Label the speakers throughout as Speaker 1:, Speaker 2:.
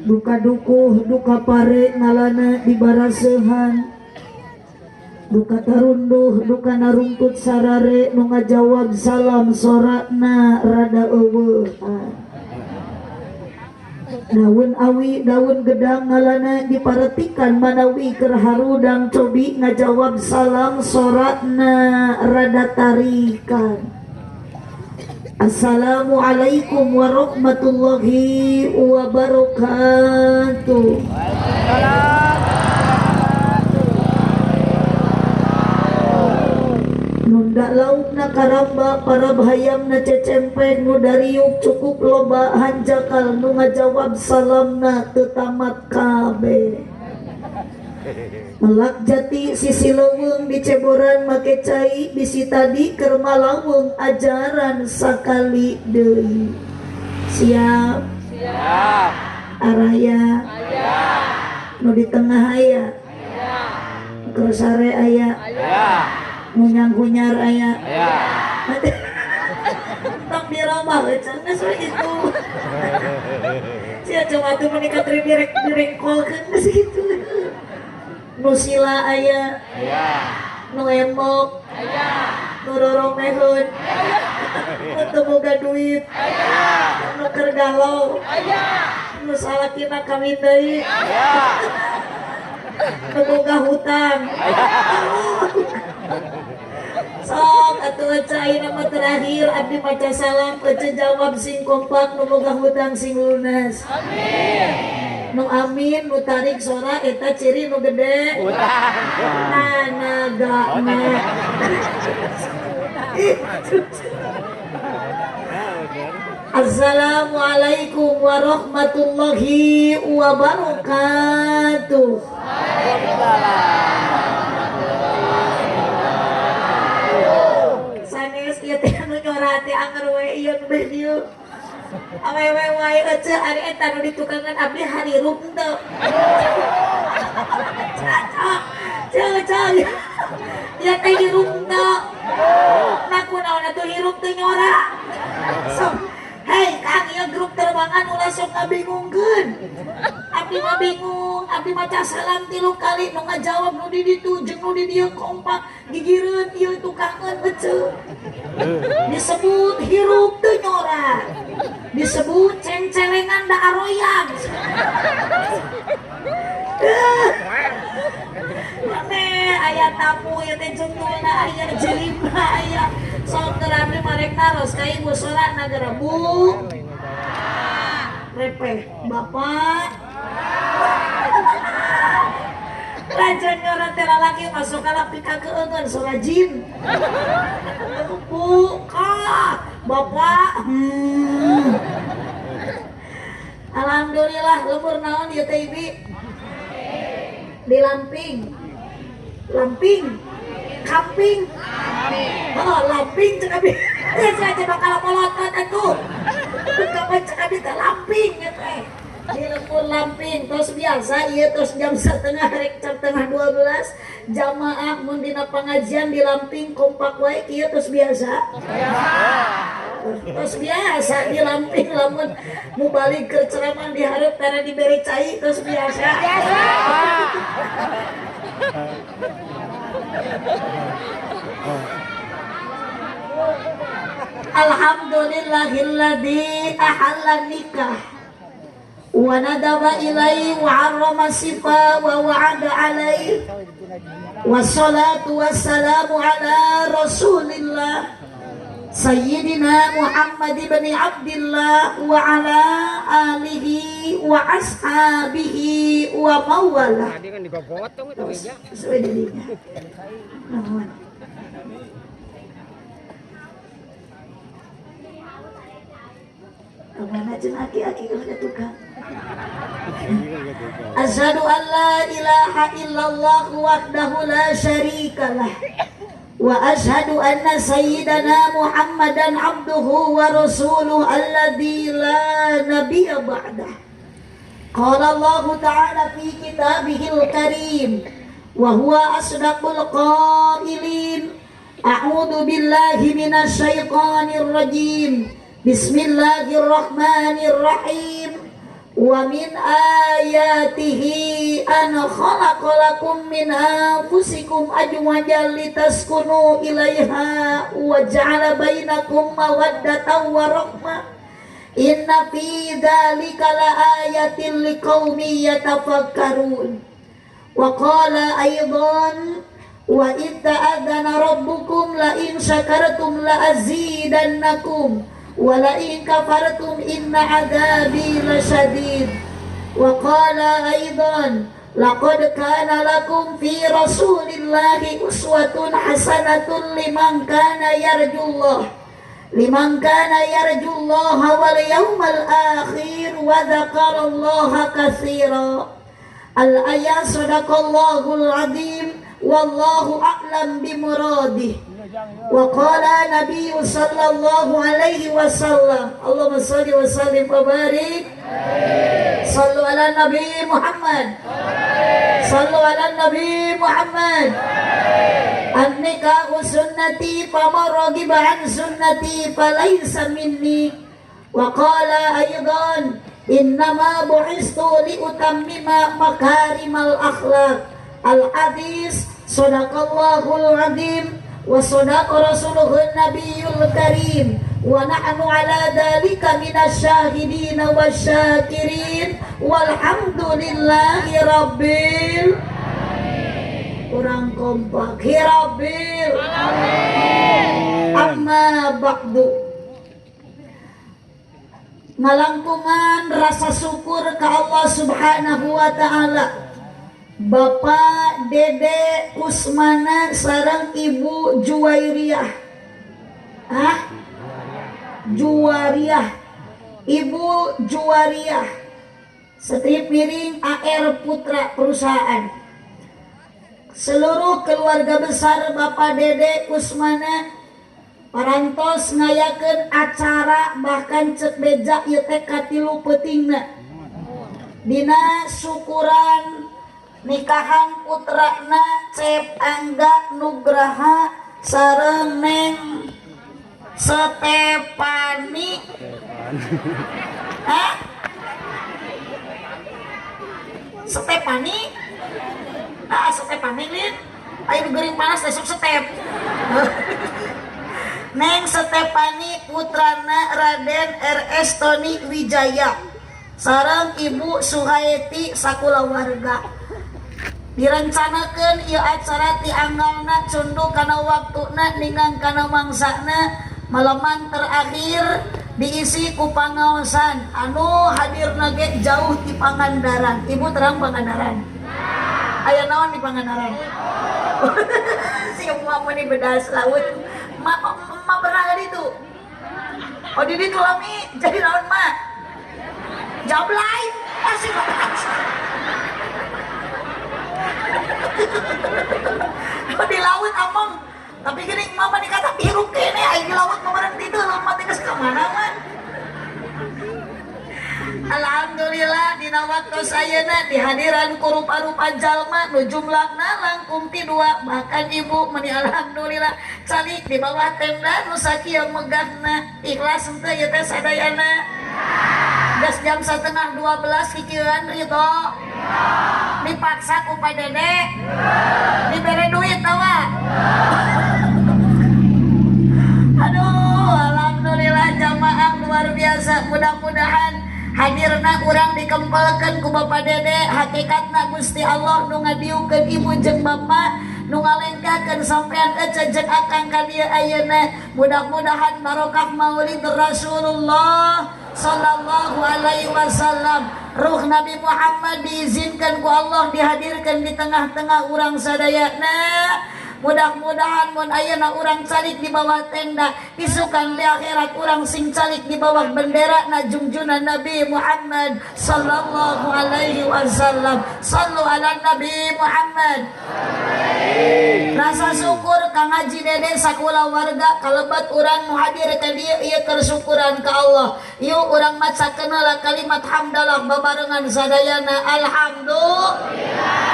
Speaker 1: duka dukuh duka pare ngalana dibarasehan, duka tarunduh duka narumput sarare nu ngajawab salam sorakna rada eueuhan. Daun awi daun gedang ngalana diparetikan manawi keur harudang cobi ngajawab salam sorakna rada tarikan. Assalamualaikum warahmatullahi wabarakatuh. Nunda laukna karamba para bahayamna cecempeng nu dariuk cukup loba hanjakal nu ngajawab salamna teu tamat kabeh. Melak jati sisi leuweung di ceboran make cai bisi tadi keur malawung ajaran sakali deui. Siap? Siap. Araya? Aya. Nu di tengah aya? Aya. Keur sare aya? Aya. Ngunyang-ngunyar aya? Aya. Tong diromah cenah we itu. Sia cuma tuh menikah direngkolkeun geus kitu. Nu sila aya, nu emok aya, nu roromehun aya, nu teu boga duit aya, nu keur galau aya, nu salakina kawin deui aya, nu boga hutang aya. Sok atuh caina mah terakhir abdi maca salam ece jawab sing kompak nu boga hutang sing lunas. Amin. Nu amin nu tarik sora eta ciri nu gede utang nagana. Assalamualaikum warahmatullahi wabarakatuh. Sanes ieu teh nu nyorate anger we ieu nu dieu. Awewe wae ece ari eta nu ditukangan abdi harirup teu. Cacak. Ya teh hirup teu. Naku naon atuh hirup teu nyora. Sok. Hei Kang ieu grup terbangan ulah sok ngabingungkeun. Abdi mah bingung, abdi maca salam 3 kali nu ngajawab nu di ditu jeung nu di dieu kompak gigireun ieu tukangeun ece. Disebut hirup teu nyora. Disebut ceng-celengan da aroyang. Mane aya tamu ieu teh juntulna aya jelima aya. Sok teu abdi marek naros ka ibu soranna geura Bu. Repeh Bapak. Rajan nyora teh lalaki masuk kalapi ka keungeun sora jin. Bu, Kak, Bapak. Alhamdulillah lembur naon ieu teh Ibi? Di Lamping. Lamping. Kamping. Oh, Lamping cek abi. Saya bakal molotot atuh. Kapan cek abi teh Lamping ya teh. Di lembur Lamping tos biasa ieu tos jam 1:30 rek jam 11:30 jamaah mun dina pangajian di Lamping kompak wae ieu tos biasa. Tos biasa di Lamping lamun mu balik ke ceramah di hareup tara dibere cai tos biasa. Alhamdulillahilladzi ahalla nikah wa nadaba ilaihi wa harrama sifa wa wa'ada alaihi wassalatu wassalamu ala rasulillah Sayyidina Muhammad ibn Abdillah wa ala alihi wa ashabihi wa mawala. Tadi kan digotong itu ya. Sesuai dirinya. Mohon. Kemana cenah aki-aki kalau tukang? Asyhadu an la ilaha illallah wahdahu la syarikalah. Wa ashhadu anna sayyidana Muhammadan abduhu wa rasuluhu alladzi la nabiyya ba'dah. Qala Allah ta'ala fi kitabihil karim wa huwa asdaqul qailin. A'udzu billahi minasy syaithanir rajim. Bismillahirrahmanirrahim. Wa min ayatihi an khalaqalakum min anfusikum azwajan litaskunu ilaiha wa ja'ala bainakum mawaddatan wa rahmah. Inna fi dzalika laayatin liqaumin yatafakkarun. Wa qala aidan wa idh ta'adzana rabbukum la in syakartum la azidannakum wa la in kafartum inna adzabi lasyadid. Wa qala aidan laqad kana lakum fi rasulillahi uswatun hasanatun liman kana yarjullaha wal yawmal akhir wa dzakarallaha katsira. Al-ayat sadaqallahul azim wallahu a'lam bimuradih. Wa qala Nabi sallallahu alaihi wasallam, Allahumma shalli wa sallim wa barik. Sallu ala Nabi Muhammad. Sallu ala Nabi Muhammad. An-nikahu sunnati faman raghiba an sunnati falaysa minni. Wa qala aidan innama bu'istu li utammima makarimal akhlaq. Al-hadis sadaqallahul azim wa sadaqa rasuluhun nabiyul karim wa nahnu ala dhalika minasyahidin wasyakirin walhamdulillahi rabbil kurang kompak hirabil amma ba'du. Ngalangkungan rasa syukur ke Allah subhanahu wa ta'ala, Bapak Dede Kusmana sareng Ibu Juwairiyah. Juwariyah. Ibu Juwariyah. Setrip miring AR Putra Perusahaan. Seluruh keluarga besar Bapak Dede Kusmana parantos ngayakeun acara bahkan cek beja ieu teh katilu peutingna. Dina syukuran nikahan putrana Cep Angga Nugraha sareng Neng Stefani. Stefani? Stefani lin. Ayo geuring panas teh sok Step. Neng Stefani putrana Raden RS Tony Wijaya sareng Ibu Suhaeti sakulawarga. Direncanakeun ieu acara ti anggalna cunduk kana waktuna ningang kana mangsana malaman terakhir diisi ku pangaosan anu hadirna ge jauh di Pangandaran. Ibu terang Pangandaran. Aya naon di Pangandaran? Si emak mah di bedas laut. Mak pernah di itu. Oh di ditu lami jadi naon mak? Jablay. Asih banget. Di laut among. Tapi gini mama dikata hirup kene aya di laut kemarin tidur mati geus ka mana mah. Alhamdulillah dina waktos ayeuna dihadiran ku rupa-rupa jalma nu jumlahna langkung ti 2 bahkan ibu meni alhamdulillah calik di bawah tenda nu sakieu megahna ikhlas henteu ieu teh sadayana. Geus jam 11:30 kikieuan ridho. Dipaksa ku Pak Dede. Dibere duit tawa. Aduh, alhamdulillah jamaah luar biasa. Mudah-mudahan hadirna urang dikempelkeun ku Bapak Dede, hakikatna Gusti Allah nu ngadiukeun ibu jeung bapak nu ngalengkakeun sampean ece jeung akang ka dieu ayeuna. Mudah-mudahan barokah maulid Rasulullah sallallahu alaihi wasallam. Ruh Nabi Muhammad diizinkan ku Allah dihadirkan di tengah-tengah urang sadayana. Mudah-mudahan mun ayeuna urang calik di bawah tenda, isukan di akhirat urang sing calik di bawah bendera na junjungan Nabi Muhammad sallallahu alaihi wasallam. Sallu ala Nabi Muhammad. Rasa syukur Kang Haji Dede sakula warga kalebat urang nu hadir ka dieu ieu kersyukuran ka Allah. Yuk urang macakeun heula kalimat hamdalah babarengan sadayana alhamdulillah.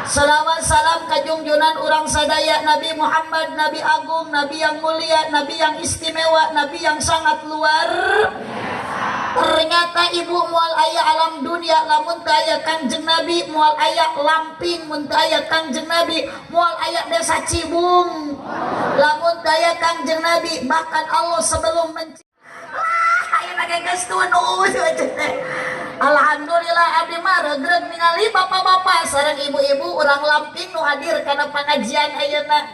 Speaker 1: Salawat salam ka junjunan urang sadaya Nabi Muhammad, Nabi agung, Nabi yang mulia, Nabi yang istimewa, Nabi yang sangat luar biasa. Ternyata ibu mual aya alam dunia lamun teu aya Kangjeng Nabi, mual aya Lamping mun teu aya Kangjeng Nabi, mual aya Desa Cibung lamun teu aya Kangjeng Nabi. Bahkan Allah sebelum ayeuna geus tunus. Alhamdulillah abdi mah regreg ningali bapak-bapak sareng ibu-ibu urang Lamping nu hadir kana pengajian ayeuna.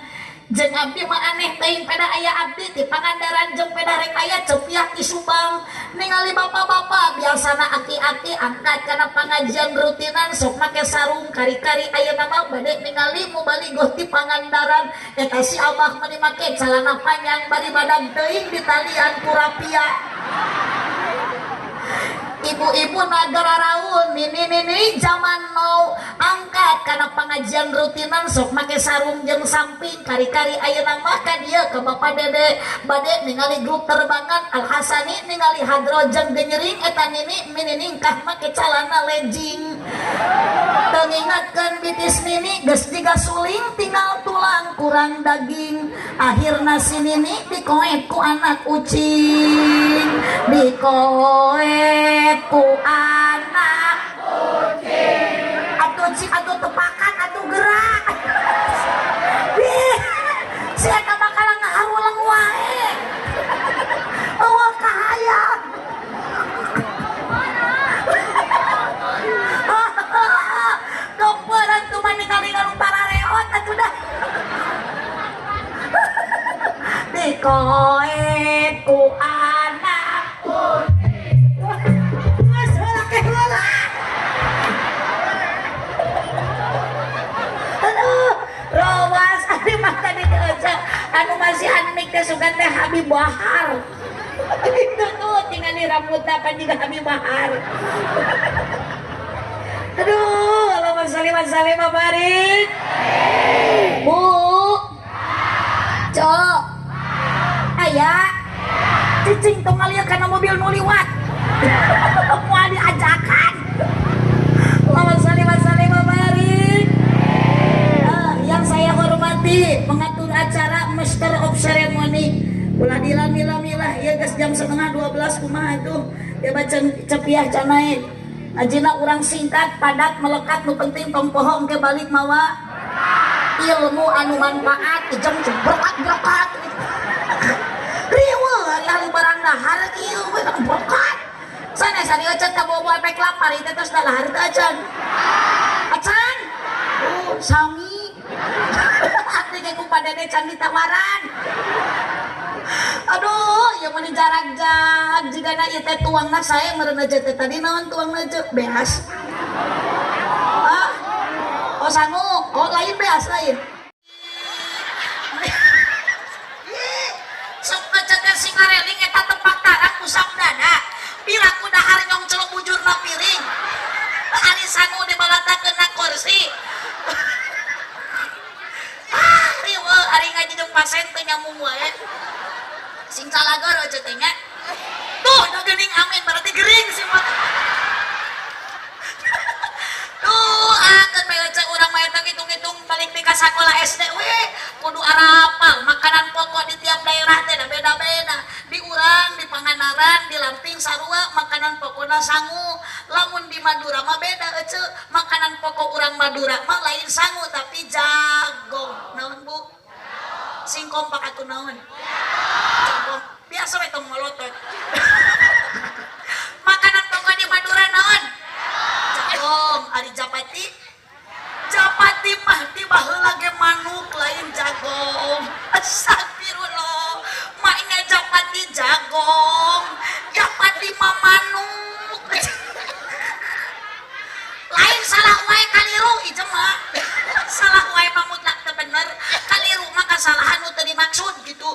Speaker 1: Jeung abdi mah aneh teuing pada aya abdi di Pangandaran jeung pada rek aya Cepiah di Subang ningali bapak-bapak biasana aki-aki angkat kana pengajian rutinan sok make sarung kari-kari ayeuna mah bade ningali mubalighah di Pangandaran eta si abah mah make celana panjang bari badag teuing ditalian ku rapia. Ibu-ibu nagara raun nini zaman now angkat karena pengajian rutinan sok make sarung jeung samping kari-kari ayeuna mah ka dieu ke bapak dede bade ningali grup terbangan Al Hasani ningali hadro jeung genyering eta nini miningkah make calana legging teu ngingatkeun bitis nini geus jiga suling tinggal tulang kurang daging akhirna si nini dikoet ku anak ucing dikoet ku anak atuh cik atuh tepakan atuh gerak si eta bakal ngaharulang wae eueuh kahayang domperan tuh mah ningali nu parareot atuh dah dikoet ku anak Rowas ari mah tadi dieucap anu masih anik teh sugan teh Habib Bahar. Itu tuh tingali rambutna kan juga Habib Bahar. Aduh, Allahumma sholli wa sallim wa barik. Bu. Cok. Aya. Cicing tong ngalieu kana mobil nu liwat. Moal diajakan. Allahumma sholli wa sallim wa barik. Yang saya hormati pengatur acara Master of Ceremony ulah milah ya guys jam 11:30 kumaha tuh ya baca Cepiah canain ajina urang singkat padat melekat nu penting tong poho engke balik mawa ilmu anu manfaat jeung berkat riweuh yang barang dahar ieu berkat sana acan kabobo pek lapar itu terus dahar teh acan sami abdi ge ku padede can ditawaran aduh ya mun jarak-jarak jigana ieu teh tuangna sae meureun aja teh tadi naon tuangna aja beas oh sangu oh lain beas lain sok ngajaga singareling eta tempat tarang kusam dada bila ku dahar nyong celuk bujurna piring ari sangu dibalatakeun na kursi riweuh ari ngaji jeung pasien teh nyamung wae sing calagor aja teh nya tuh da geuning amin berarti gering sih mah tuh akeun bae cek urang mah eta ngitung-ngitung balik di ka sakola SD we kudu arapal makanan pokok di tiap daerah teh da beda-beda di urang di Pangandaran di Lamping sarua makanan pokokna sangu lamun di Madura mah beda ece makanan pokok urang Madura mah lain sangu tapi jagong naon bu singkong pak atuh naon jagong biasa we tong molotot makanan pokok di Madura naon jagong ari japati mah di baheula ge manuk lain jagong astagfirullah mainnya japati jagong japati mah manuk lain salah wae kaliru ieu mah salah wae mah mutlak teu bener kaliru mah kasalahan nu teu dimaksud gitu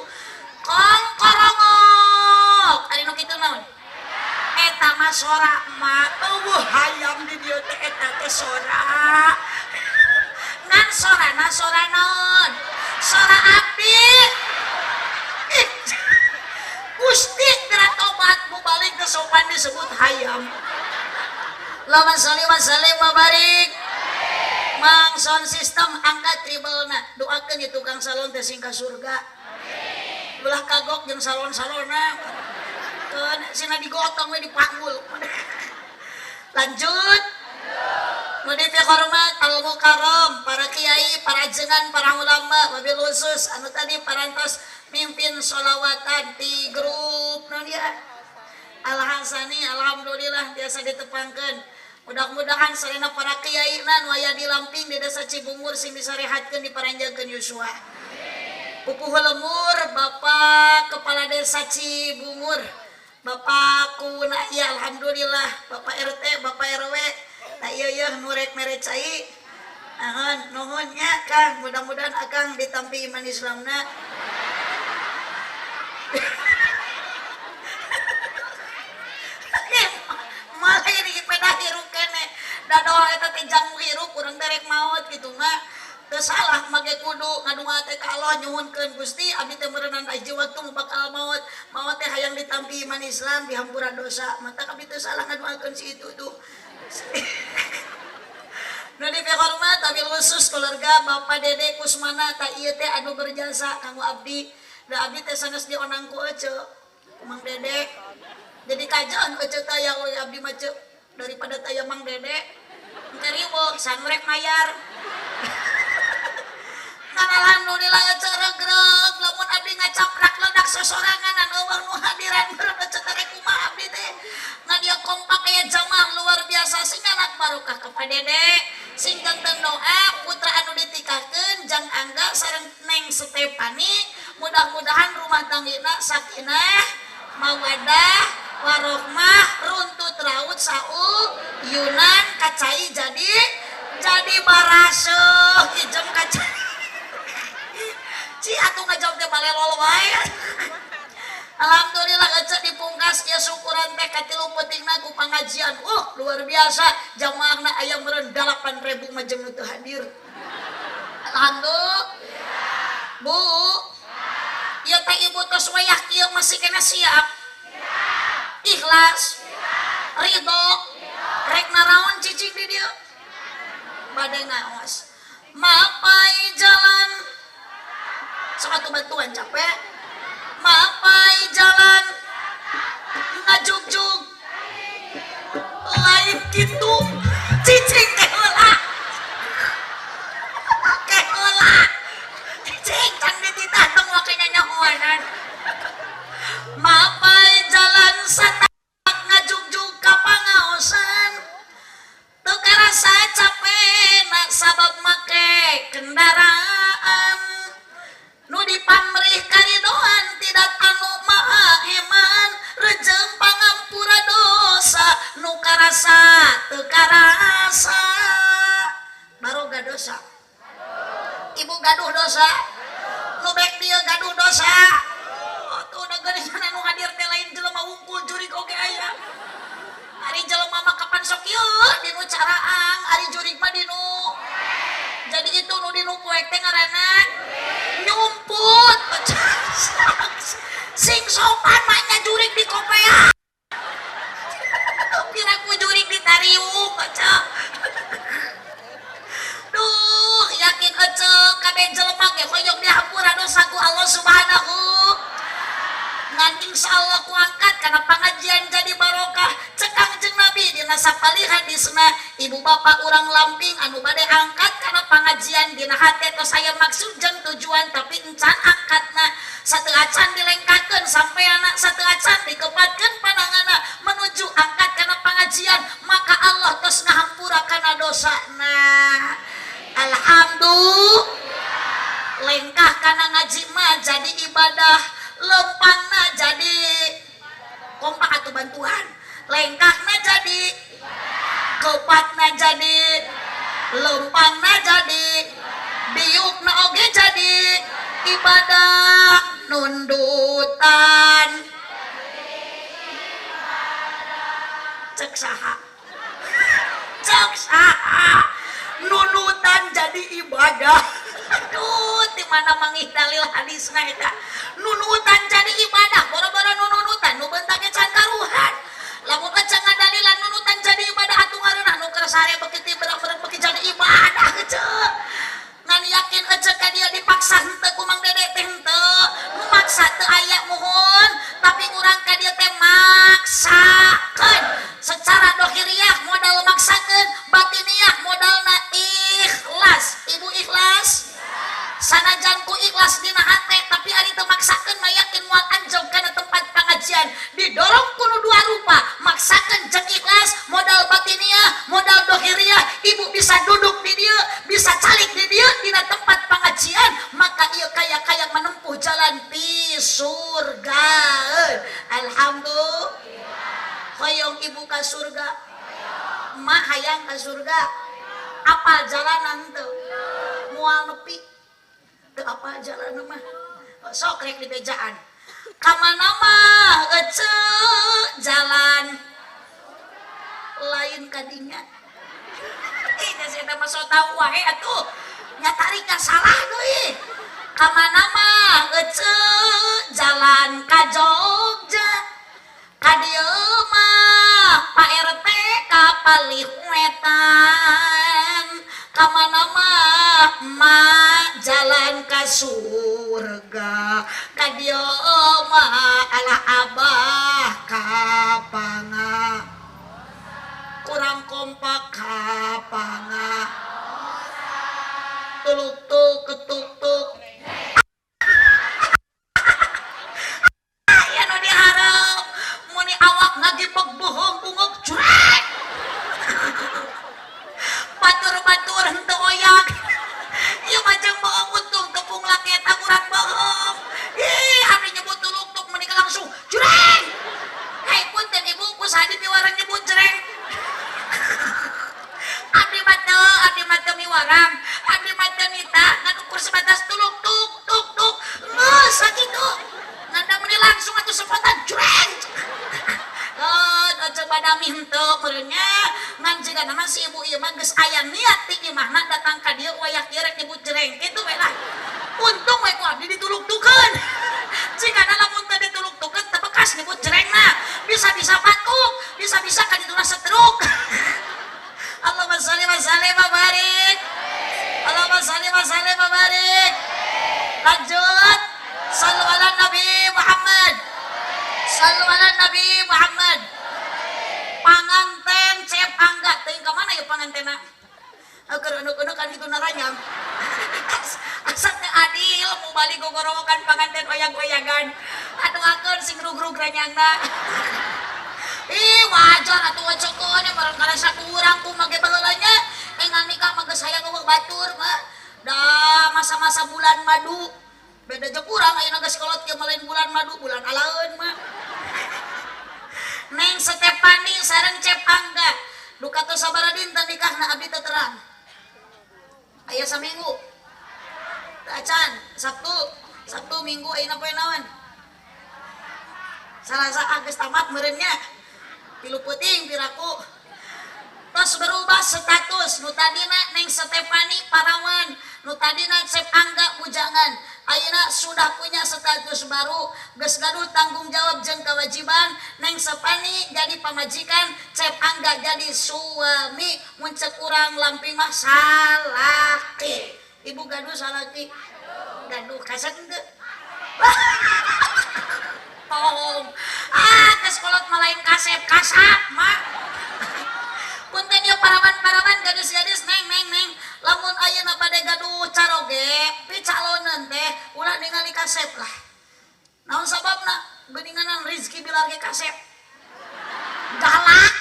Speaker 1: kong korongok ari nu kitu naon eta mah sora mah eueuh hayam di dieu teh eta teh sora ngan sorana sora naon sora api Gusti tira tobat balik ke sopan disebut hayam Allahumma sholli wa sallim wa barik mang sound system angkat tribelna doakeun di tukang salon teh sing ka surga belah kagok jeung salon-salonna keun sina digotong we dipanggul. Lanjut. Nu dihormat al mukarram, para kiai, para ajengan, para ulama, wabil khusus anu tadi parantos mimpin sholawatan di grup nu dia. Al Hasani alhamdulillah biasa ditepangkeun. Mudah-mudahan sarena para kiai nan waya di Lamping di Desa Cibungur sing disarehatkeun diparanjangkeun yuswa. Pupuh lemur Bapak Kepala Desa Cibungur, Bapak Kuna ya alhamdulillah, Bapak RT, Bapak RW, nah iya nurek mere cai. Nuhun nya Kang, mudah-mudahan akang ditampi iman Islamna. Malah ini peda hirup kene da doa eta teh jang hirup urang derek maot gitu mah teu salah make kudu ngadunga teh ka Allah nyuhunkeun Gusti abdi teh meureunana hiji waktu bakal maot teh hayang ditampi iman Islam dihampura dosa mata abdi teu salah ngaduakeun si itu tuh. Nu dihormat wabil khusus keluarga Bapak Dede Kusmana ta ieu teh anu berjasa kanggo abdi da abdi teh sanes dionang ku ece Mang Dede. Jadi kajian ece taya oleh abdi mace daripada taya Mang Dede mencari wok sangrek mayar. Kan alhamdulillah ece regreg lamun abdi ngacaprak ledak sosorangan anu eueuh nu hadiran meureun ece teh kumaha abdi teh ngadia kompak aya jamaah luar biasa sing anak barokah ka Pak Dede sing tentang doa putra anu ditikahkeun Jang Angga sareng Neng Stefani mudah-mudahan rumah tanggina sakinah mawadah warohmah runtut raut sau Yunan kacai jadi baraseuh ijem kacai ci atuh ngajawab teh balelol wae. Alhamdulillah ece dipungkas ya syukuran teh katilu pentingna ku pangajian luar biasa jamaahna aya meureun 8.000 mah jeung nu teu hadir. Alhamdulillah Bu ieu teh ibu tos wayah kieu masih kena siap ikhlas ridho rek naraon cicing di dieu bade ngaos mapai jalan sok bantuan capek mapai jalan ngajugjug lain gitu cicing keheula cicing can dititah tong wakenya nyahoanan mapai jalan satak ngajugjug ka pangaosan teu karasa capek na sabab make kendaraan nu dipamrih karidoan tidak anu maha eman rejem pangampura dosa nu karasa teu karasa baroga dosa ibu gaduh dosa nu bek dieu gaduh dosa tuh udah geuningan anu hadir teh lain jelema wungkul jurig oge aya ari jelema mah kapan sok ieu dinu caraang ari jurig mah dinu jadi itu nu dinu poek teh ngaranna nyumput sing sopan maknya jurig di kopea kira ku jurig di tariung aja duh yakin aja kabeh jelema ge hoyong dihampura dosa ku Allah Subhanahu ngan insyaallah ku angkat karena pengajian jadi barokah cekang jeung Nabi dina sapali hadisna ibu bapak urang Lamping anu bade angkat karena pengajian dina hate tos aya maksud jeung tujuan tapi encan angkatna sateu acan dilengkakeun sampai anak sateu acan dikepatkeun pandanganna menuju angkat karena pengajian maka Allah tos ngahampura kana dosana. Alhamdulillah lengkah kana ngaji mah jadi ibadah lempangna jadi kompak atuh bantuan lengkahna jadi kepatna jadi lempangna jadi biukna oge jadi ibadah nundutan cek saha nunutan jadi ibadah. Aduh di mana mangih dalil hadisna eta nunutan jadi ibadah boro-boro nunutan nu bentage can karuhan lamun eceng ngadalilan nunutan jadi ibadah atuh ngareunah nu keur sare beuki ti beurang-beurang beuki jadi ibadah ece ngan yakin ece ka dia dipaksa henteu ku Mang Dede teh henteu nu maksa teu aya muhun tapi urang ka dia teh
Speaker 2: kajian didorong kuno dua rupa, maksakan jeung ikhlas, modal batiniah, modal dohiriah, ibu bisa duduk di dia, bisa calik di dia dina tempat pengajian, maka ieu kaya menempuh jalan di surga. Alhamdulillah. Hoyong ibu ka surga, emak hayang ka surga. Apa jalanan teu? Moal nepi teu apa jalanan mah. Sok rek dibejaan. Ka mana mah ece jalan lain ka dinya. Ih, saya mah so tau wae atuh. Nya tarikna salah deui. Ka mana mah ece jalan ka Jogja. Ka dieu mah Pak RT kapalih wetan. Ka mana mah mak jalan ka surga. Ka dieu mah alah abah kapanga. Kurang kompak kapanga. Tuluk-tuk ketuk-tuk. Aya nu diharap muni awak ngagibeg bohong bungok jrek. Batur-batur henteu oyak. Ieu mah jeung bohong untung tepung laki eta kurang bohong. Ih, abdi nyebut tuluk-tuk meni langsung jreng. Hei punten ibu kusaha diwarang nyebut jreng. Abdi mah teu miwarang, abdi mah teu nita ngadukur sebatas tuluk-tuk tuk-tuk. Geus sakitu. Nganda meni langsung atuh sepotan jreng. Aja pada henteu meureunnya ngan jiga nama si ibu ieu mah geus aya niat ti imahna datang ka dieu wayak ieu rek nyebut jreng kitu we lah. Untung we ku abdi dituluk-tukeun. Jigana lamun teu dituluk-tukeun teu bekas nyebut jrengna, bisa-bisa batuk, bisa-bisa ka dituna setruk. Allahumma shalli wa sallim wa barik. Allahumma shalli wa sallim wa barik. Lanjut. Shallu ala Nabi Muhammad. Shallu ala Nabi Muhammad. Panganten cep angga teuing ka mana ya pangantena? Keur eunuk-eunuk kan kitu naranyang. Asa teu adil mu bali gogorowokan panganten oyag-oyagan. Aduhakeun sing rugrug ranyangna. Ih wajar atuh wacokeun ya barang karasa kurang ku mage baheulanya engang nikah mah geus hayang eueuh batur mah. Da masa-masa bulan madu. Beda jeung urang ayeuna geus kolot ke lain bulan madu, bulan alaeun mah. Neng Stefani sareng Cep Angga duka teu sabaraha dinten nikahna abdi teu terang. Aya saminggu. Teu acan, Sabtu Minggu ayeuna poe naon? Salasa geus tamat meureunnya. Tilu puting piraku. Tos berubah status nu tadina Neng Stefani Parawan, nu tadina Cep Angga bujangan. Ayeuna sudah punya status baru, geus gaduh tanggung jawab jeung kewajiban. Neng Stefani jadi pamajikan, Cep Angga jadi suami. Mun ceuk urang lamping mah salaki. Ibu gaduh salaki. Gaduh kasep henteu? Tong. Geus kolot mah lain kasep, kasap mah. Punten ieu parawan-parawan gadis-gadis neng lamun ayeuna bade gaduh caroge picaloneun teh ulah ningali kasep lah. Naon sababna? Geuninganan rezeki bilar ge kasep. Galak.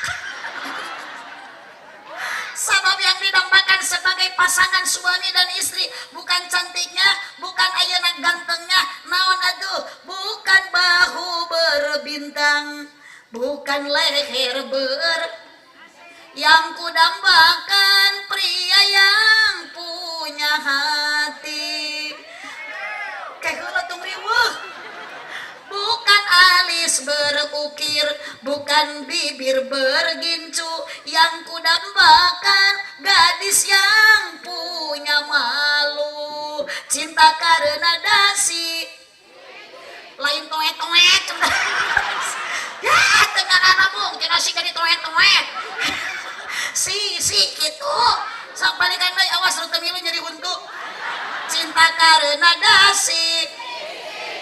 Speaker 2: Sabab yang didambakan sebagai pasangan suami dan istri bukan cantiknya, bukan ayeuna gantengnya, naon atuh? Bukan bahu berbintang, bukan leher yang kudambakan pria yang punya hati. Kayak heula tung riweuh. Bukan alis berukir, bukan bibir bergincu, yang kudambakan gadis yang punya malu. Cinta karena dasi lain toet-toet. Ya, tengah nabung, cenah si gadi toet-toet. Si gitu. Sok balikan deui awas nu teu milu jadi huntu. Cinta karena dasi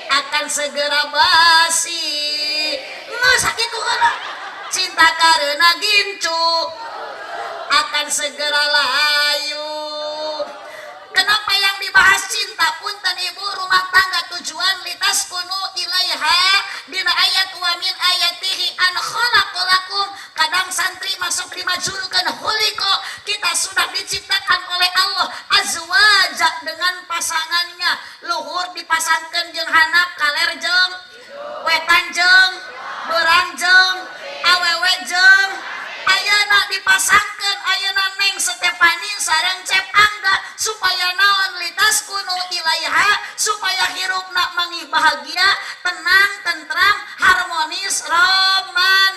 Speaker 2: akan segera basi. Nggak sakit tuh kan? Cinta karena gincu akan segera layu. Kenapa yang dibahas cinta? Punten ibu rumah tangga tujuan litas kunu ilaiha dina ayat wa min termasuk dimajurkan huliko, kita sudah diciptakan oleh Allah azwaja dengan pasangannya. Luhur dipasangkan jeung handap kaler jeung wetan jeung beurang jeung awewe jeung ayeuna dipasangkeun ayeuna Neng Stefani sareng Cep Angga supaya naon litas kuno ilaiha supaya hirupna mangi bahagia tenang tentram harmonis roman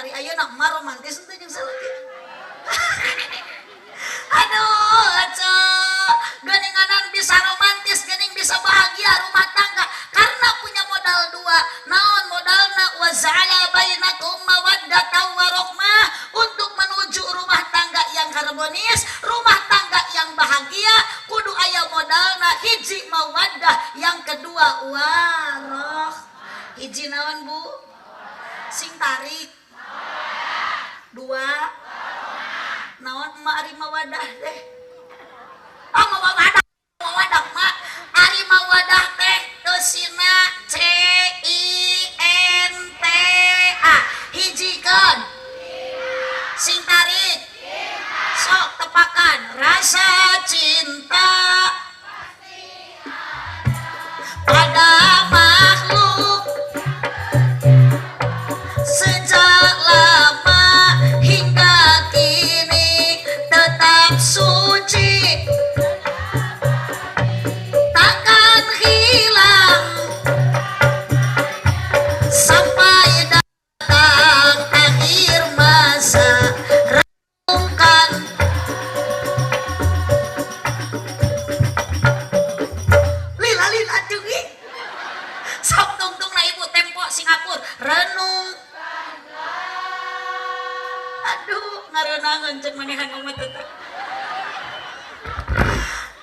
Speaker 2: ari ayeuna mah romantis teh jeung salaki aduh aco geninganan bisa romantis gening bisa bahagia rumah tangga karena punya modal dua. Naon modalna? Wa ja'ala bainakum mawaddatan wa rahmah, untuk menuju rumah tangga yang harmonis, rumah tangga yang bahagia kudu aya modalna hiji mawaddah, yang kedua waroh. Hiji naon Bu? Sing tarik. Dua naon emak ari mawadah teh? Oh mawadah mak ari mawadah teh teusina CINTA hijikeun sing tarik sok tepakan rasa cinta pada makhluk sejak lama hingga kini tetap suci, takkan hilang sampai datang akhir masa. Renungkan lila cuy sok tungtung na ibu tempo Singapura renung. Aduh ngareunangeun cek manehan umat tetep.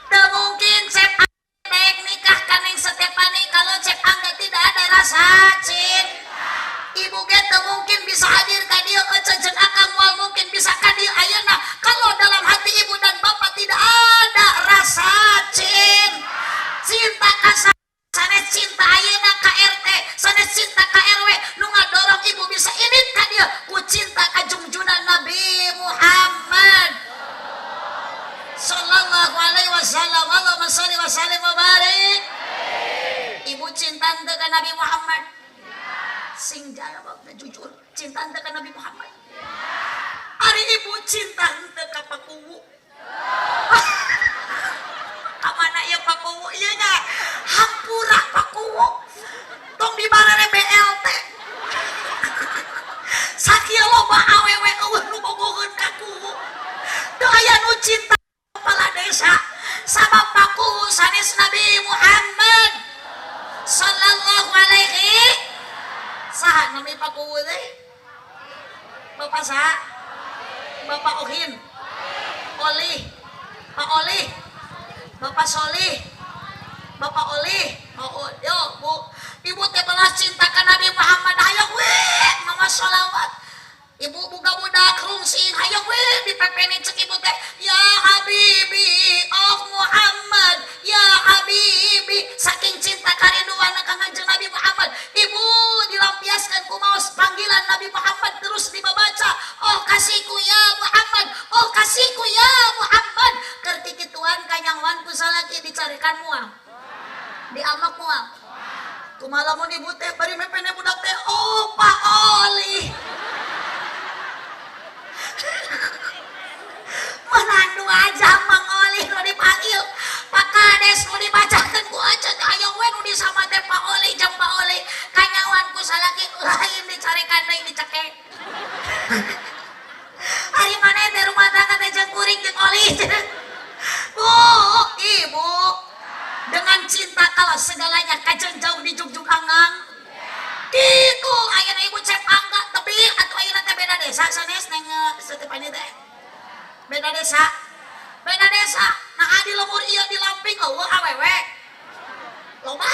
Speaker 2: Teu mungkin Cep Angga daek nikah ka Neng Stefani kalau Cep Angga tidak ada rasa cinta. Ibu ge teu mungkin bisa hadir ka dieu jeung akang moal mungkin bisa ka dieu ayeuna kalau dalam hati ibu dan bapak tidak ada rasa cinta ka sanes cinta ayeuna ka RT sanes cinta ka RW nu ngadorong ibu bisa init ka dieu ku cinta ka junjunan Nabi Muhammad sallallahu alaihi wasallam. Allahumma shalli wa sallim wa barik. Ibu cinta teu ka Nabi Muhammad? Sing jawabna jujur, cinta teu ka Nabi Muhammad? Ari ibu cinta teu ka pakuwu. Ka mana ieu pakuwu ieu nya? Hampura pakuwu. Tong dibarare BLT. Sakieu loba awewe eueuh nu bogoheun ka kuwu. Teu aya nu cinta kepala desa sama pakuwu sanes Nabi Muhammad sallallahu alaihi. Saha nami pakuwu teh? Bapak saha? Bapak Ohin, Olih, Pak Olih, Bapak Solih, Bapak Olih. Oh, yo Bu, ibu teh balas cinta ka Nabi Muhammad. Hayang we mama sholawat. Ibu buka budak rungsing hayang we dipepeni cek ibu teh. Ya Habibi oh Muhammad, ya Habibi. Saking cinta karinduan ka kanjeng Nabi Muhammad, ibu dilampiaskan ku maos panggilan Nabi Muhammad terus dibaca. Oh kasihku ya Muhammad, oh kasihku ya Muhammad. Kerti kituan kanyangwan ku salaki dicarikan mual. Diamak mual. Kumaha lamun ibu teh bari mepene budak teh oh Pak Oli. Menandu aja Mang Oli nu dipanggil Pak Kades nu dibacakeun ku aja aya we nu disama teh Pak Oli jeung Pak Oli kanyawan ku salaki lain dicarikan deui dicekek. Ari maneh teh rumah tangga teh jeung kuring jeung Oli. Bu, ibu dengan cinta kalah segalanya kajeng jauh di jugjug anggang. Kitu ayeuna ibu Cep Angga tebih atuh ayeuna teh beda desa sanes Neng Stefani teh. Beda desa. Nah di lemur ieu di Lamping eueuh awewe. Loba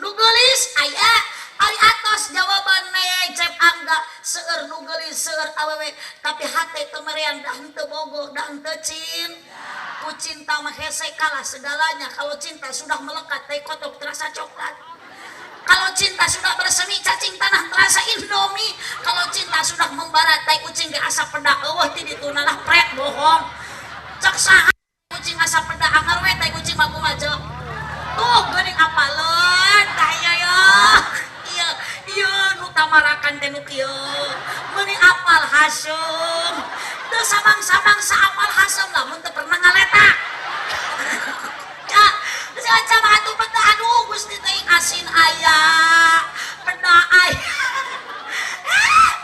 Speaker 2: nu geulis aya ari atos jawaban Cep Angga seueur nu geulis seueur awewe tapi hate teu merean da henteu bogoh da henteu cinta. Ku cinta mah hese kalah segalanya. Kalau cinta sudah melekat teh kotok terasa coklat. Kalau cinta sudah bersemi cacing tanah terasa Indomie. Kalau cinta sudah membara tai kucing ge asa peda eueuh ti ditunalah prek bohong. Cek saha kucing asa peda angar we tai kucing mah kumaha. Tuh geuning apaleun tanya ya. Iya nu tamarakan teh nu kieu. Meuni apal hasem. Teu samang-samang saapal hasem lamun teu pernah ngaletak. Ya, macam atuh peda aduh Gusti teh asin aya, peda aya.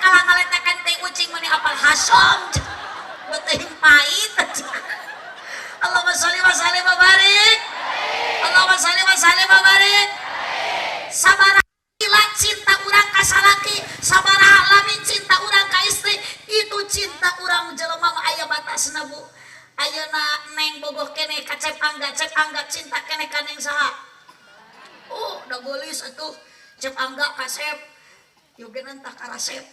Speaker 2: Kalau ngaletakan teh kucing meuni apal hasem. Beuting pait. Allahumma sholli wa sallim wa barik. Allahumma sholli wa sallim wa barik. Sabaraha cinta urang ka salaki, sabaraha lamin cinta urang ka istri, itu cinta urang jelema mah aya batasna Bu. Ayeuna neng bogoh kene ka cep angga cinta kene ka neng saha? Da geulis atuh cep angga ka sep. Yogeun tah ka rasep.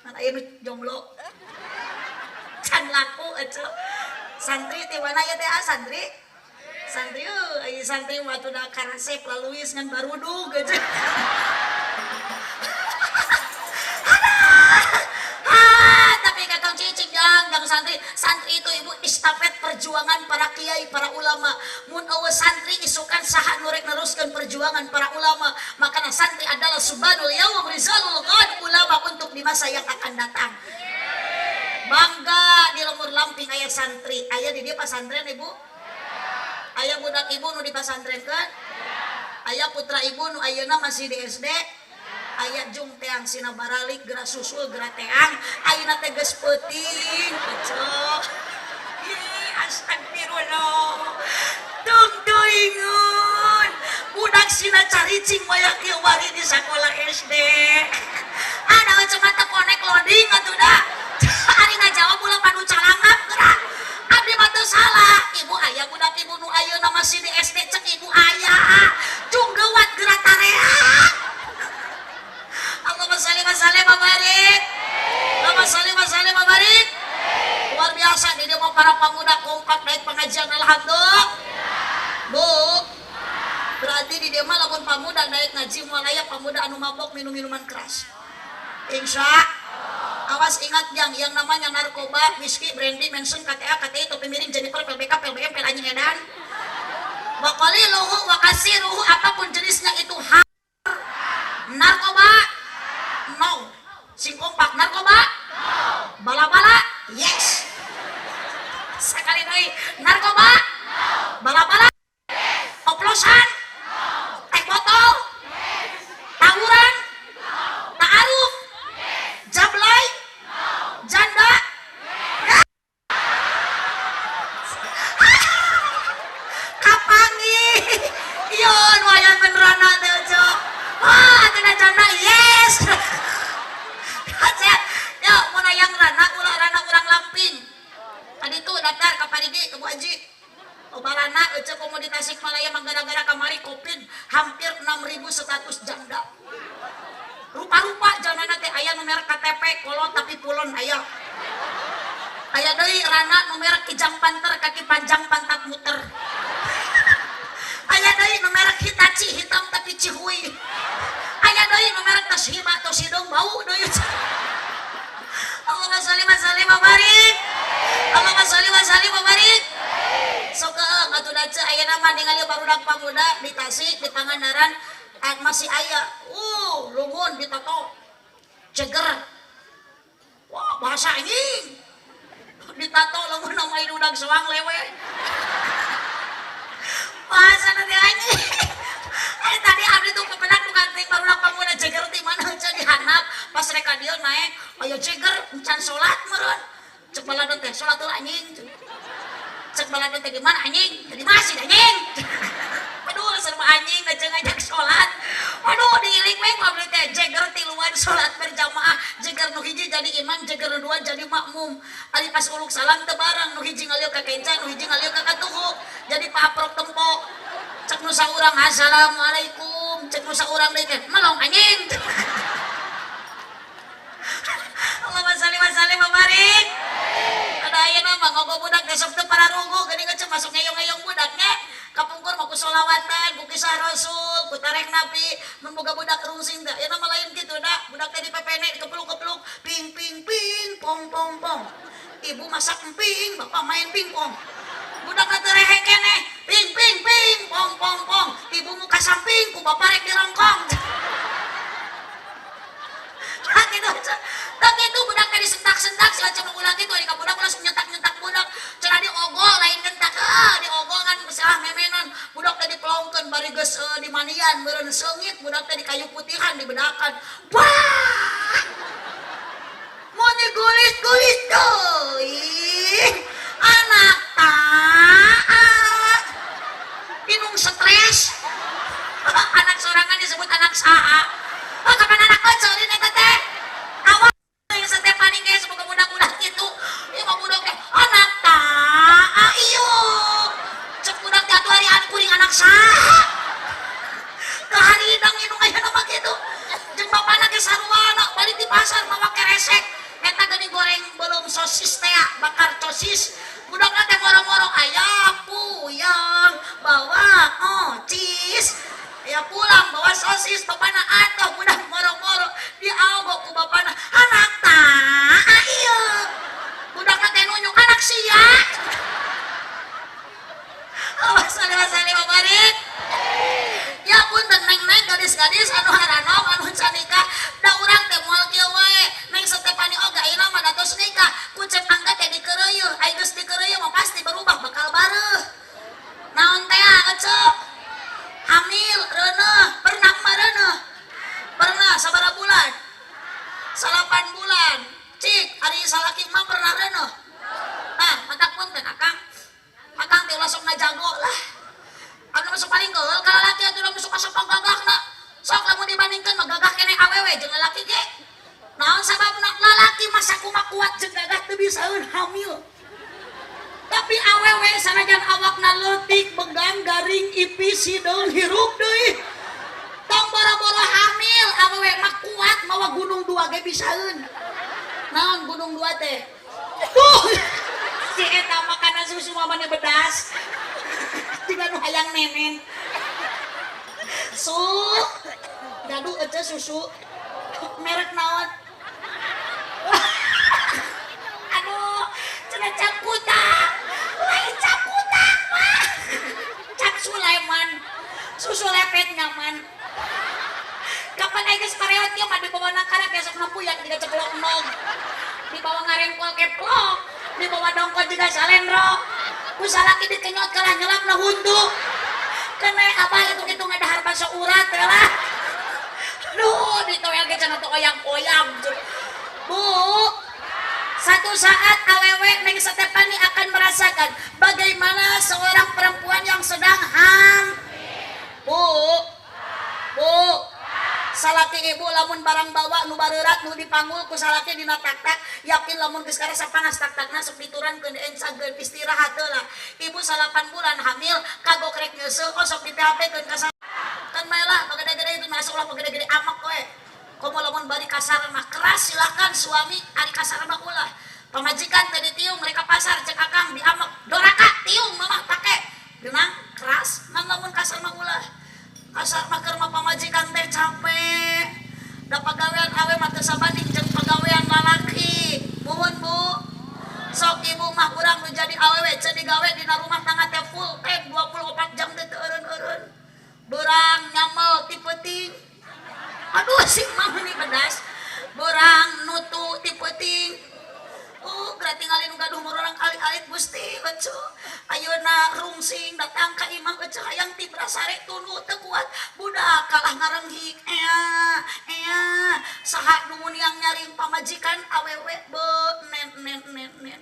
Speaker 2: Kan aya nu jomblo. Can laku atuh. Santri ti mana ya teh santri? Santri aya santri mah tuh da ka rasep laluis ngan barudug aja. Tapi kakang cicing jangan santri itu ibu istafet perjuangan para kiai para ulama. Mun eueuh santri isukan saha nu rek neruskeun perjuangan para ulama, makana santri adalah subhanul yaum rizalul ghad ulama untuk di masa yang akan datang. Bangga di Lemur Lamping aya santri, aya di dieu pasantren ibu. Aya budak ibu nu di pasantrenkeun, aya putra ibu nu ayeuna masih di SD. Aya jung teang sina baralik geura susul geura teang ayeuna teh geus peuting cocok. Astagfirullah tung teuingeun budak sina caricing wayah kieu wari di sakola SD ada macam mata konek loading atuh da ari ngajawab ulah panu calangap geura abdi mah teu salah ibu aya budak ibu nu ayeuna masih di SD cek ibu aya jung geuwat geura tareak. Allahumma sholli wa sallim wa barik. Allahumma sholli wa sallim wa barik. Luar biasa di dia mau para pemuda kompak naik pengajian alhamdulillah. Bu. Berarti di dia mah lamun pemuda naik ngaji moal aya pemuda anu mabok minum minuman keras. Insya awas ingat yang namanya narkoba, whisky, brandy, mensen, KTA, KTI, topi miring, Jennifer, PBK, PLBM, pel anjing edan. Bakali luhu, wakasi ruhu apapun jenisnya itu narkoba. No. Sing kompak narkoba? No. Bala-bala? Yes. Sekali deui narkoba? No. Bala-bala? Yes. Oplosan? No. Teh botol? Yes. Tawuran? No. Ta'aruf? Yes. Jablay? No. Janda? Yes. Kapangi? Ieu nu aya benerana teh cok. Tina janda yes. Ya mun hayang rana urang Lamping. Tadi tuh daftar ka Parigi ke Bu Haji. Obalana euceuk komo di Tasikmalaya mah gara-gara kamari Covid hampir 6.000 status janda. Rupa-rupa jandana teh aya nu merek KTP kolot tapi pulon aya. Aya deui rana nu merek Kijang Panter kaki panjang pantat muter. Aya deui nu merek Hitachi hitam tapi cihuy. Aya deui nu merek Toshiba Toshidong bau deui. Allahumma sholli wa sallim wa barik. Allahumma sholli wa sallim wa barik. Sok atuh da ceu ayeuna mah ningali barudak pamuda di Tasik di Pangandaran masih aya. Lungun ditato. Ceger. Wah, bahasa anjing. Ditato lungun nama idudag soang lewe. Bahasa nanti anjing. Tadi abdi tuh kepenak bukan ting barudak pamuda ceger di mana heuceun dihandap pas reka dieu naik aya ceger encan salat meureun cek baladeun teh salat heula anjing cek baladeun teh di mana anjing di masjid anjing aduh serba anjing ngajak salat aduh diiling we ku abdi teh ceger tiluan salat berjamaah ceger nu hiji jadi imam ceger nu dua jadi makmum ari pas uluk salam teu bareng nu hiji ngalieu ka kenca nu hiji ngalieu ka katuhu jadi paprok tempo cek nu saurang assalamualaikum cek nu saurang deui teh melong anjing. Allahumma sholli wa sallim wa barik. Ada ayeuna mah ngogo budak teh sok teu pararugu geuning ngeuceuk masuk ngeyong-ngeyong budaknya kapungkur mau ku solawatan ku kisah rasul ku tarek nabi mun boga budak rungsing da ya nama lain gitu da budak teh dipepene dikepeluk-kepeluk ping ping ping pong pong pong ibu masak emping bapak main pingpong budak na teu rehe keneh ping ping ping pong pong pong ibu muka samping ku bapak rek dirongkong tak gitu tak gitu budak teh disentak-sentak si acem ulah gitu di budak langsung nyentak-nyentak budak cenah diogol lain nyentak diogongan salah memenan budak teh dipelongkeun bari geus dimanian meureun seungit budak teh di kayu putihan dibedakan wah mun digulis-gulis teuing anak taat inung stres anak sorangan disebut anak saha kapan anak kecil ini teh awal yang setiap paling kayak semoga budak-budak gitu ieu mah budak teh anak taat iyo cek budak teh atuh harian kuring anak saha kaharidang inung aya nama kitu jeung bapana ge sarwana balik di pasar mawa keresek eta geuning goreng belum sosis teh bakar sosis budakna teh moro-moro aya puyang bawa ocis ya pulang bawa sosis bapana atuh budak moro-moro diaogok ku bapana anak tah ieu budakna teh nunjuk anak sia awas saleh babarik ya punten neng gadis-gadis anu haranom anu can nikah da urang teh moal kieu wae neng Stefani oga ayeuna mah datos nikah kucep angga teh dikeureuy ai geus dikeureuy mah pasti berubah bakal bareuh naon teh ece hamil reuneuh pernah mah reuneuh pernah sabaraha bulan 8 bulan cik ari salaki mah pernah reuneuh nah matak punten akang teh ulah sok ngajago lah anu masuk paling gaul ka lalaki atuh udah masuk asapang gagahna sok lamun dibandingkeun mah gagah keneh awewe jeung lalaki ge naon sababna lalaki masa kumaha kuat jeung gagah teu bisaeun hamil tapi awewe sanajan awakna leutik begang garing ipis hideung hirup deui tong boro-boro hamil awewe mah kuat mawa gunung 2 ge bisaeun naon gunung 2 teh tuh si eta makanan susu mah mane bedas tiga nu hayang nenen su gaduh aja susu merek naon aduh cenah cap kutak lain cap kutak mah cap Sulaiman susu lepet nyaman kapan aing geus kareot ieu mah dibawa nangkara besok nampuyan tiga ceplok nog dibawa ngarengkol keplok dibawa dongkol juga salendro ku salaki dikenyot kalah nyelapna hundu kene abah hitung-hitung ada basa urat lah aduh ditoel ge cenah teu oyang-oyang bu satu saat awewe neng Stefani akan merasakan bagaimana seorang perempuan yang sedang bu salaki ibu lamun barang bawa nu bareurat nu dipanggul ku salaki dina tak-tak yakin lamun geus karasa panas tak-takna sok diturankeun encageun istirahat heula ibu 8 bulan hamil kagok rek ngeuseuh sok di PHP-keun ka kan bae lah pagede-gede itu masuk lah pagede-gede amak we komo lamun bari kasar mah keras silakan suami ari kasar mah ulah pamajikan teh ditiung mereka pasar cek akang diamak doraka tiung mama pake geunang keras ngan lamun kasar mah ulah kasar mah keur mah pamajikan teh capek da pagawean awe mah teu sabanding jeung pagawean lalaki muhun bu sok ibu mah urang nu jadi awewe ceun digawe dina rumah tangga teh full time 24 jam teh teu eureun-eureun beurang nyamel ti peuting aduh si mah ini pedas beurang nutu ti peuting geura tingali nu gaduh mururang kali-alit Gusti ece ayeuna rungsing datang ka imah ece hayang ti brasare tunu teu kuat budak kalah ngarenghik ea saha nu yang nyaring pamajikan awewe be nen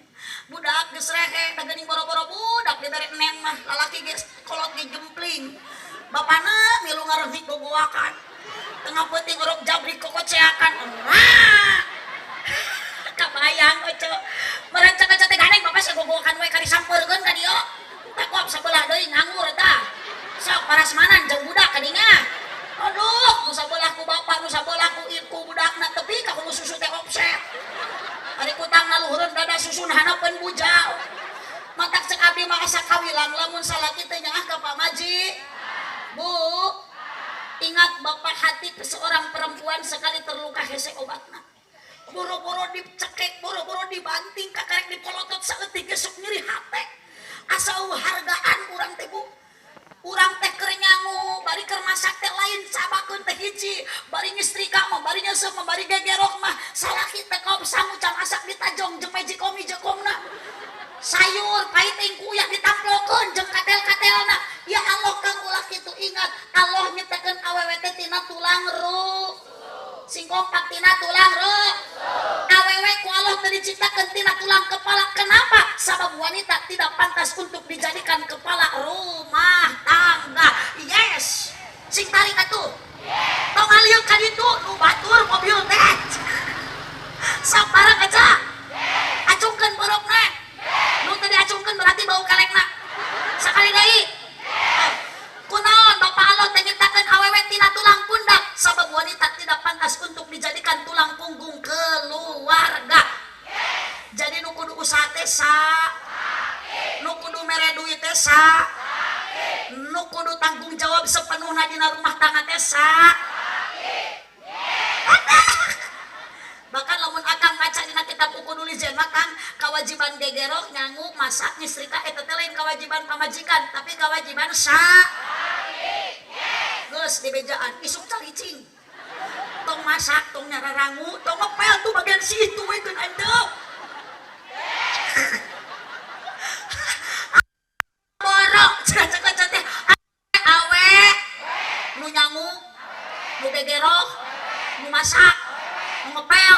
Speaker 2: budak geus rehe da geuning boro-boro budak dibere nen mah lalaki geus kolot ge jempling bapana milu ngarenghik gogoakan tengah peuting rok jabri kokoceakan kabayang ece merencana teh ganeng bapak sagogokan we ka disampeurkeun ka dieu takuap sabelah deui nganggur eta sok parasmanan jeung budak kadinya aduh nu sabelah ku bapak nu sabelah ku ibu budakna tepi ka kudu susu teh offset ari kutangna luhureun dada susun hanapeun bujau matak cek abdi mah asa kawilang lamun salaki teh nyaah ka pamaji. Bu, ingat bapak hati seorang perempuan sekali terluka hese obatna. Boro-boro dicekek, boro-boro dibanting, kakarek dipolotot saeutik gesuk nyeri hate. Asa hargaan urang teh Bu. Urang teh keur nyangu, bari keur masak teh lain sabakeun teh hiji, bari nyetrika mah, bari nyeuseum mah, bari gegerok mah, salaki teh kaop sangu can masak ditajong jeung meji komna. Sayur pait ting kuyak ditamplokeun jeung katel-katelna. Ya Allah kang ulah kitu ingat, Allah nyiptakeun awewe teh tina tulang rusuk. Sing kompak tina tulang rusuk. Awewe ku Allah teu diciptakeun tina tulang kepala. Kenapa? Sabab wanita tidak pantas untuk dijadikan kepala rumah tangga. Yes. Sing tarik atuh. Tong ngalieu ka ditu nu batur mobil teh. Sabarang aja. Acungkeun borokna. Nu teu diacungkeun berarti bau kalekna. Sakali deui. Kunaon Bapak Allah teh nyiptakeun awewe tina tulang pundak sabab wanita tidak pantas untuk dijadikan tulang punggung keluarga. Jadi nu kudu usaha teh nu kudu mere duit teh nu kudu tanggung jawab sepenuhna dina rumah tangga teh bahkan lamun akang maca dina kitab Ukudul Izen kang kewajiban gegerok nyangu masak nyetrika eta teh lain kewajiban pamajikan tapi kewajiban geus di bejaan isuk calicing tong masak tong nyararangu tong ngepel tuh bagian situ we keun andeup borok cek teh awe nu nyangu nu gegerok nu masak nu ngepel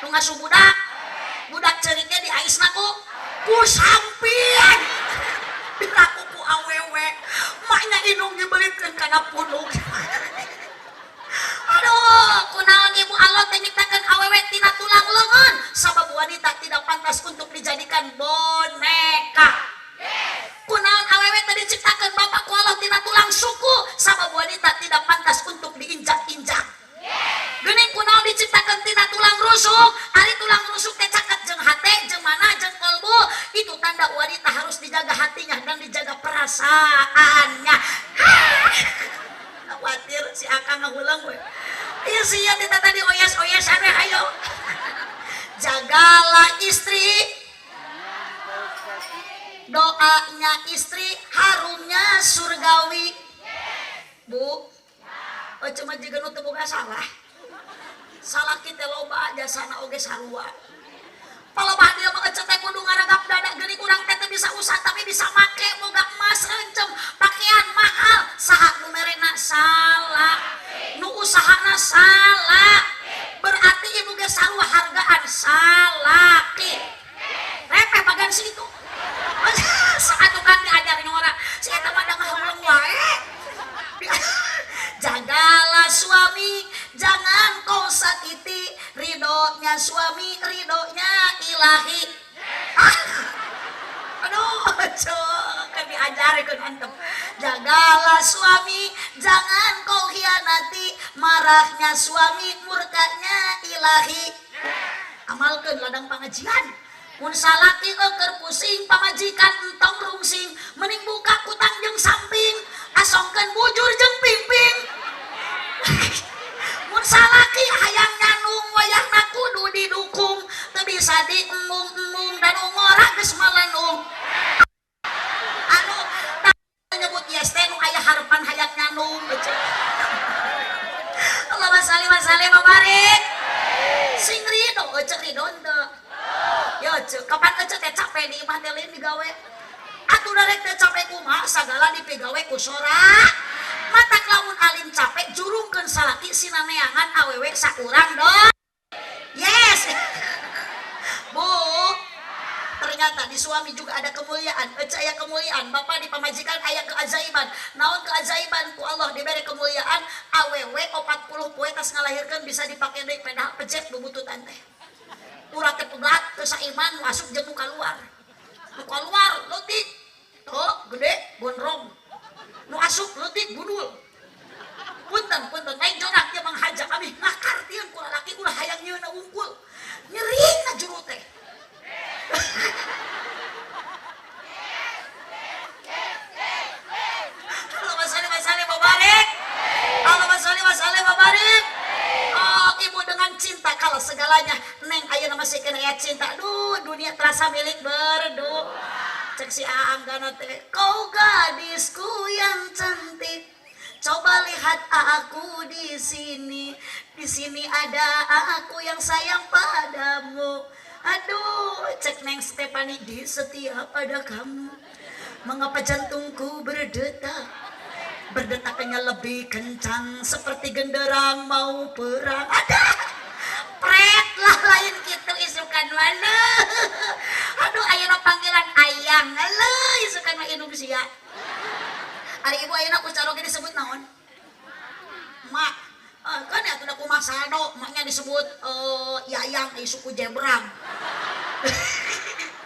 Speaker 2: nu ngasuh budak ceuriknya di aisna ku sampian dilaku ku awewe maknya inung dibelikeun kana punduk. Aduh kunaon ibu Allah teh nyiptakeun awewe tina tulang leungeun sabab wanita tidak pantas untuk dijadikan boneka. Kunaon awewe teh diciptakeun Bapak ku Allah tina tulang suku sabab wanita tidak pantas untuk diinjak-injak. Geuning kunaon diciptakeun tina tulang rusuk, ari tulang rusuk teh caket jeung hate jeung mana jeung kolbu, itu tanda wanita harus dijaga hatinya dan dijaga perasaannya. Khawatir si akang ngahulang we. Ieu sia tita tadi oyes-oyesan we ayo. Jagalah istri. Doanya istri harumnya surgawi. Bu. Oh cuma jiga nu teu boga salah. Salah kita loba jasana oge sarua. Paloba dia mah ecet teh kudu ngaragap dada geuning urang teh teu bisa usah tapi bisa make boga emas encem pakaian mahal saha nu merena salah nu usahana salah berarti ibu ge sarua hargaan salaki repeh bagan situ saat tukang diajar nyora si eta mah da ngahauleng wae. Jagalah suami, jangan kau sakiti. Ridhonya suami, ridhonya ilahi. Aduh, kan diajarkan antem. Jagalah suami, jangan kau hianati. Marahnya suami, murkanya ilahi. Amalkeun ladang pangajian. Mun salaki keur pusing pamajikan entong rungsing, mending buka kutang jeung samping, asongkeun bujur jeung pingping. Mun salaki hayang nyanung wayahna kudu didukung, teu bisa diembung-embung dan ngora geus melenung. Anu nyebut yes teh nu aya harapan hayang nyanung becer. Allahumma shalli wa sallim wa barik. Sing ridho ecek ridho teu. Ya cek, kapan ecek teh capek di imah teh lain digawe. Atuh darek teh capek kumaha sagala dipigawe ku sora. Matak lamun alim capek jurungkeun salaki sinaneangan awewe sakurang dong. Yes. Bu. Ternyata di suami juga ada kemuliaan. Ecek aya kemuliaan. Bapak di pamajikan aya keajaiban. Naon keajaiban ku Allah diberi kemuliaan awewe 40 poe tas ngalahirkeun bisa dipake deui pedal pejet bubututan teh. Urat teh pegat teu saiman masuk jeung nu kaluar. Nu kaluar leutik. Tuh gede gondrong. Nu asup leutik gundul. Punten lain jonak dia manghaja kami ngakartieun ku lalaki ulah hayang nyieuna unggul. Nyeri na juru teh. segalanya. Neng ayeuna masih kena aya cinta. Duh, dunia terasa milik berdu. Cek si Aanggana teh, kau gadisku yang cantik. Coba lihat aku di sini. Di sini ada aku yang sayang padamu. Aduh, cek Neng Stefani di setiap ada kamu. Mengapa jantungku berdetak? Berdetaknya lebih kencang seperti genderang mau perang. Ada pret lah lain gitu isukan mana. Aduh ayeuna panggilan ayang. Halo isukan mah Indonesia. Ari ibu ayeuna ku caroge disebut naon? Mak. Kan ya tuh kumaha saldo, maknya disebut yayang suku jebrang.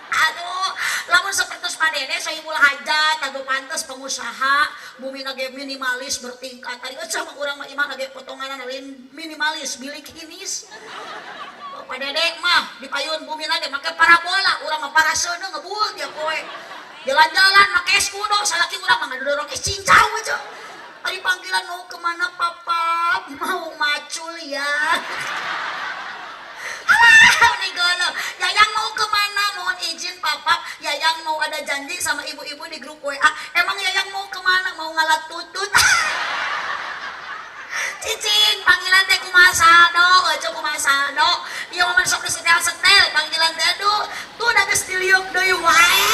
Speaker 2: Aduh, lamun seperti padene sohibul hajat, tago pantes pengusaha, bumi nage minimalis bertingkat. Tadi sama urang mah imah nage potonganan lain minimalis, bilik kinis. Padede mah dipayun bumi nage make parabola, urang mah paraseuna ngebul tiap poe. Jalan-jalan make es kudo, salaki urang mah ngadorong es cincau aja. Ari panggilan mau kemana papa? Mau macul ya. Alah, nih golo. Yayang mau kemana? Mohon izin papa. Yayang mau ada janji sama ibu-ibu di grup WA. Emang Yayang mau kemana? Mau ngalat tutut. Cicing, panggilan teh kumaha saldo, aja kumaha saldo. Ieu mah sok disetel-setel panggilan teh aduh. Tuh da geus diliuk deui wae.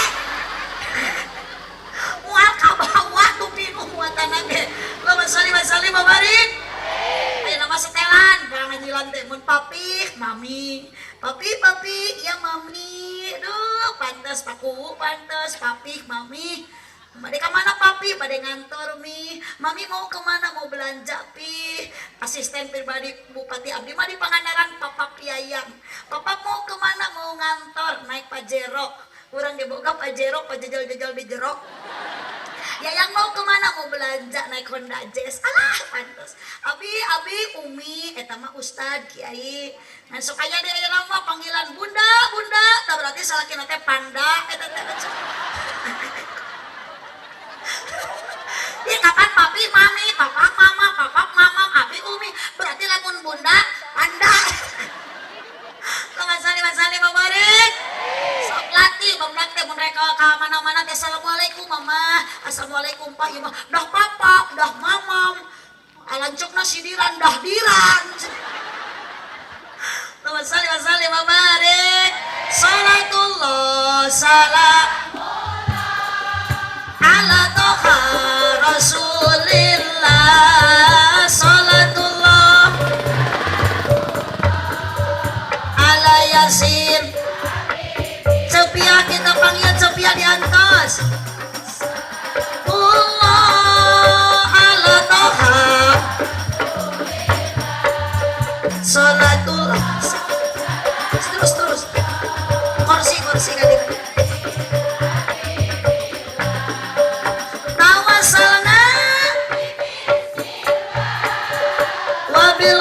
Speaker 2: Mual ka bawah tuh pinuh muatan ge. Masali babarik. Ayo nama setelan, barang ngajilan teh mun papi, mami. Papi, ya mami. Duh, pantes paku, pantes papi, mami. Pada kemana papi? Pada ngantor mi. Mami mau kemana? Mau belanja pi. Asisten pribadi Bupati Abdi mah di Pangandaran Papa Yayang. Papa mau kemana? Mau ngantor naik Pajero. Kurang diboga Pajero, pajajal-jajal di jero. Yayang mau kemana? Mau belanja naik Honda Jazz. Alah pantes. Abi, Umi, eta mah Ustad Kiai. Nah sok aya di ayeuna mah panggilan bunda. Tah berarti salakina teh panda eta teh. Dia kapan papi, mami, papa, mama, abi, Umi. Berarti lamun bunda, panda. Masali babarik. Sok latih bamdak teh mun rek ka mana-mana teh assalamualaikum mama, assalamualaikum pak, ieu mah dah papa, dah mamam. Alancukna sidiran dah diran. Masali babarik. Salatullah salam ala toha Rasulillah. Salatullah ala Yasin. Cepia kita panggil cepia di atas. Allah ala toha. Salatullah. Terus. Kursi kali. Tawasalna wabil